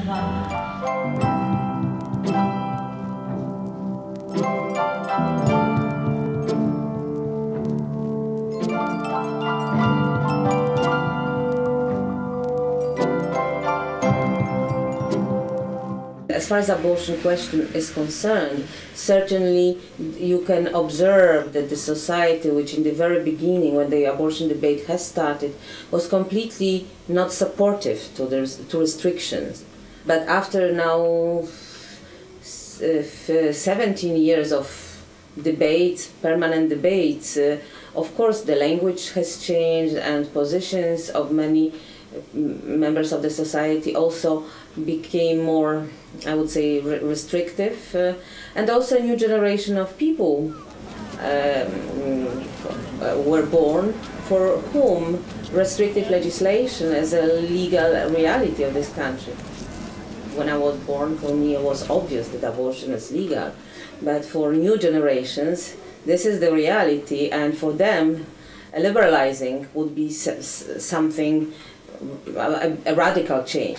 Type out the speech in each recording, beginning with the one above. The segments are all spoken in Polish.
As far as abortion question is concerned, certainly you can observe that the society, which in the very beginning, when the abortion debate has started, was completely not supportive to restrictions. But after now 17 years of debates, permanent debates, of course the language has changed and positions of many members of the society also became more, I would say, restrictive, and also a new generation of people were born for whom restrictive legislation is a legal reality of this country. When I was born, for me it was obvious that abortion is legal, but for new generations this is the reality, and for them liberalizing would be something, a radical change.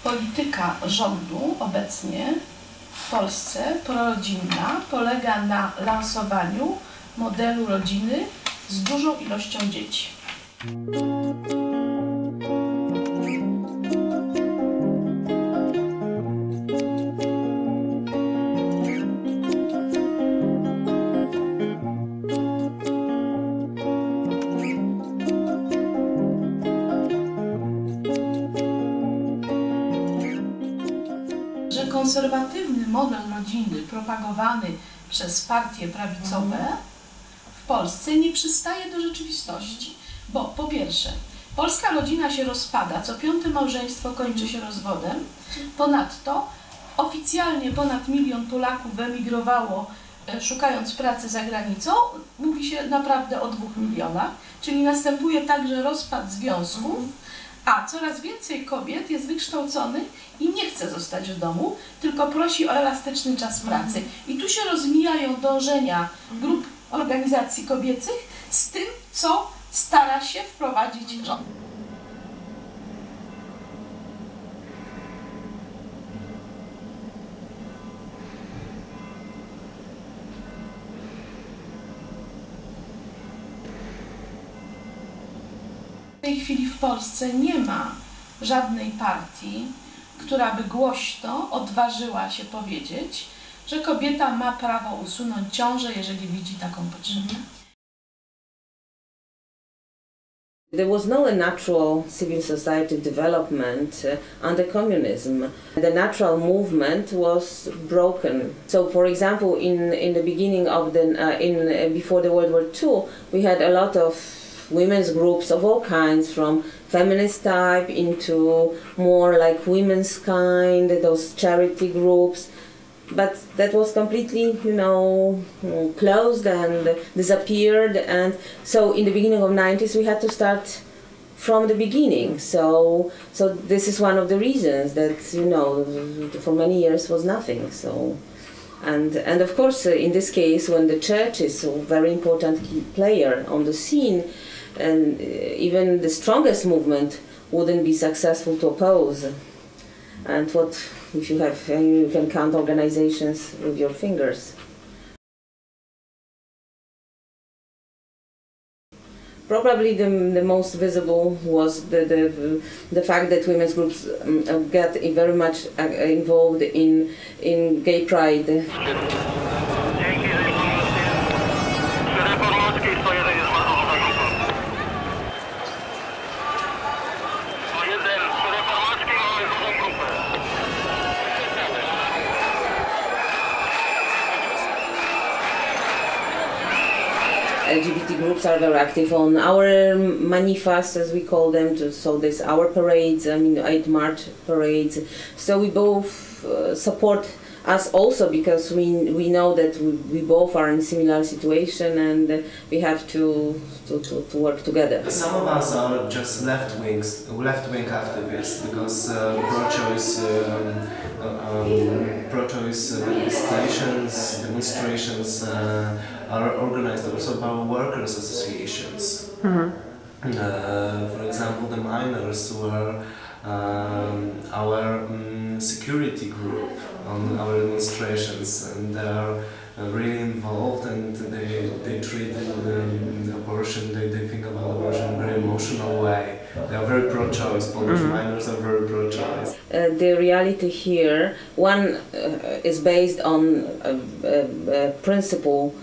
Polityka rządu obecnie w Polsce prorodzinna polega na lansowaniu modelu rodziny z dużą ilością dzieci. Konserwatywny model rodziny propagowany przez partie prawicowe w Polsce nie przystaje do rzeczywistości, bo po pierwsze, polska rodzina się rozpada, co 5. małżeństwo kończy się rozwodem, ponadto oficjalnie ponad 1 milion Polaków wyemigrowało, szukając pracy za granicą, mówi się naprawdę o 2 milionach, czyli następuje także rozpad związków, a coraz więcej kobiet jest wykształconych i nie chce zostać w domu, tylko prosi o elastyczny czas pracy. I tu się rozmijają dążenia grup organizacji kobiecych z tym, co stara się wprowadzić rząd. W tej chwili w Polsce nie ma żadnej partii, która by głośno odważyła się powiedzieć, że kobieta ma prawo usunąć ciążę, jeżeli widzi taką potrzebę. There was no natural civil society development under communism. The natural movement was broken. So, for example, in the beginning of before the World War II, we had a lot of women's groups of all kinds, from feminist type into more like women's kind, those charity groups. But that was completely, closed and disappeared. And so in the beginning of the 90s, we had to start from the beginning. So this is one of the reasons that, for many years was nothing. So, and of course, in this case, when the church is a very important key player on the scene, and even the strongest movement wouldn't be successful to oppose. And if you can count organizations with your fingers. Probably the most visible was the fact that women's groups got very much involved in gay pride. LGBT groups are very active on our manifests, as we call them, so there's our parades, 8 March parades. So we both support us also because we know that we both are in a similar situation and we have to work together. Some of us are just left-wing activists because pro-choice manifestations, demonstrations are organized also by workers' associations. For example, the miners were our security group on our demonstrations, and they are really involved, and they treat abortion, they think about abortion in a very emotional way. They are very pro-choice. Polish minors are very pro-choice. The reality here, one is based on a principle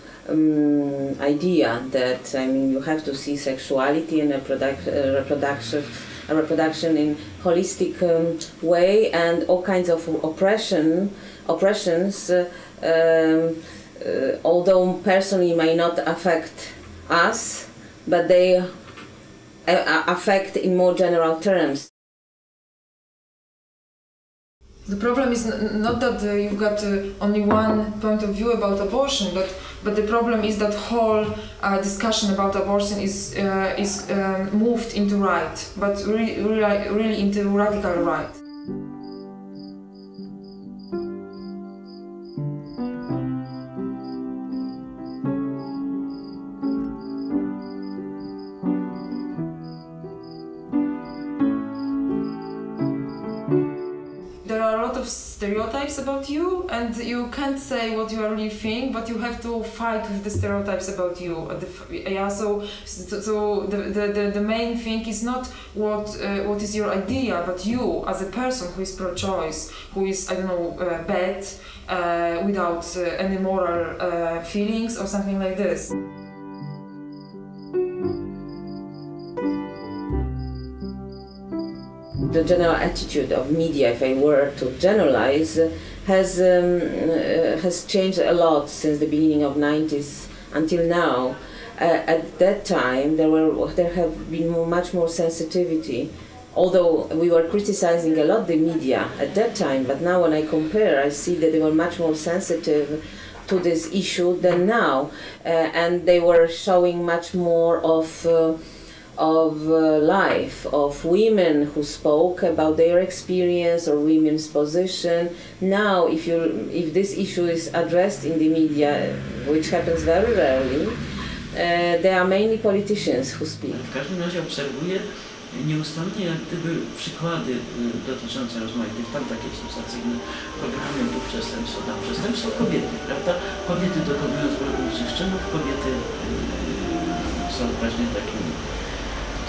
idea that you have to see sexuality and reproduction in holistic way, and all kinds of oppressions, although personally may not affect us, but they affect in more general terms. The problem is not that you've got only one point of view about abortion, but the problem is that whole discussion about abortion is moved into right, but really into radical right. Stereotypes about you, and you can't say what you really think, but you have to fight with the stereotypes about you. So the main thing is not what is your idea, but you as a person who is pro-choice, who is, I don't know, bad, without any moral feelings or something like this. The general attitude of media, if I were to generalize, has changed a lot since the beginning of '90s until now. At that time, there have been much more sensitivity, although we were criticizing a lot the media at that time. But now, when I compare, I see that they were much more sensitive to this issue than now, and they were showing much more of life, of women who spoke about their experience or women's position. Now, if this issue is addressed in the media, which happens very rarely, there are mainly politicians who speak. W każdym razie obserwuję nieustannie jak gdyby przykłady dotyczące rozmaitych tam takie sensacyjne programy lub przestępstwa, tam przestępstwa kobiety, prawda? Kobiety dokonują zbrodniczych czynów, kobiety są właśnie takimi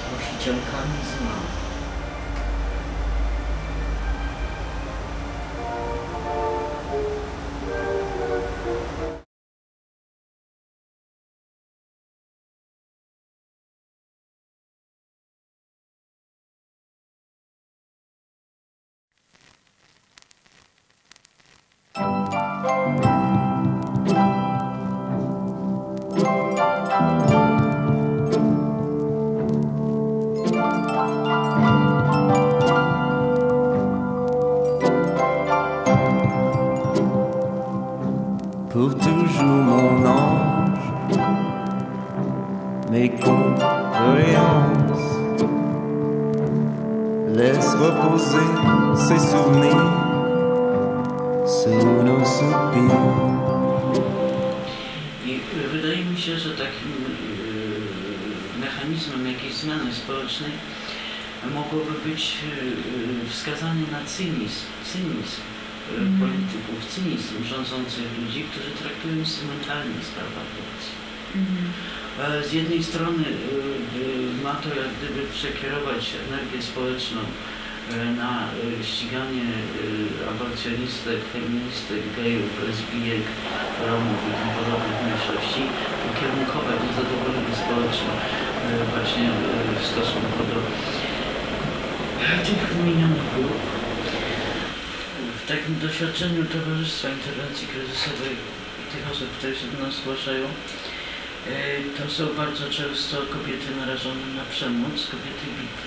troszczycielkami zła. Pour toujours mon ange, mes condoléances, laisse reposer ses souvenirs sous nos soupirs. I wydaje mi się, że takim mechanizmem jakiejś zmiany społecznej mogłoby być wskazanie na cynizm polityków, cynizm rządzących ludzi, którzy traktują instrumentalnie sprawę aborcji. Z jednej strony ma to jak gdyby przekierować energię społeczną na ściganie aborcjonistek, feministek, gejów, lesbijek, Romów i tym podobnych mniejszości, ukierunkować niezadowolenie społeczne właśnie w stosunku do tych wymienionych grup. W takim doświadczeniu Towarzystwa Interwencji Kryzysowej tych osób, które się do nas zgłaszają, to są bardzo często kobiety narażone na przemoc, kobiety bite.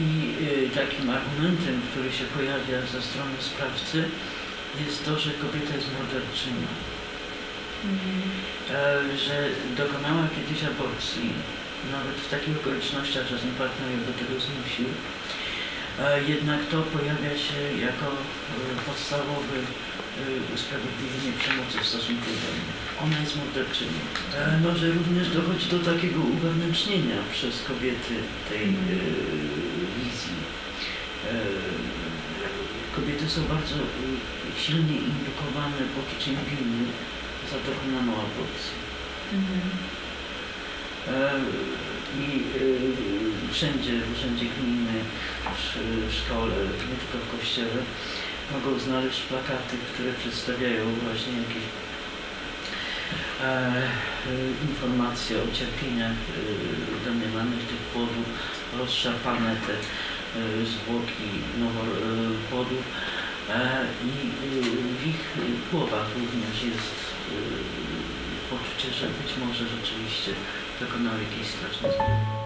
I takim argumentem, który się pojawia ze strony sprawcy, jest to, że kobieta jest morderczynią. Że dokonała kiedyś aborcji, nawet w takich okolicznościach, że ten partner ją do tego zmusił, Jednak to pojawia się jako podstawowe usprawiedliwienie przemocy w stosunku do mnie. Ona jest morderczynią. No, że również dochodzi do takiego uwewnętrznienia przez kobiety tej wizji. Kobiety są bardzo silnie indukowane poczuciem winy za dokonaną aborcję. I wszędzie, w urzędzie gminy, w szkole, nie tylko w kościele, mogą znaleźć plakaty, które przedstawiają właśnie jakieś informacje o cierpieniach domniemanych tych płodów, rozszarpane te zwłoki płodów i w ich głowach również jest poczucie, że być może rzeczywiście dokonał jakiejś strasznej zbrodni.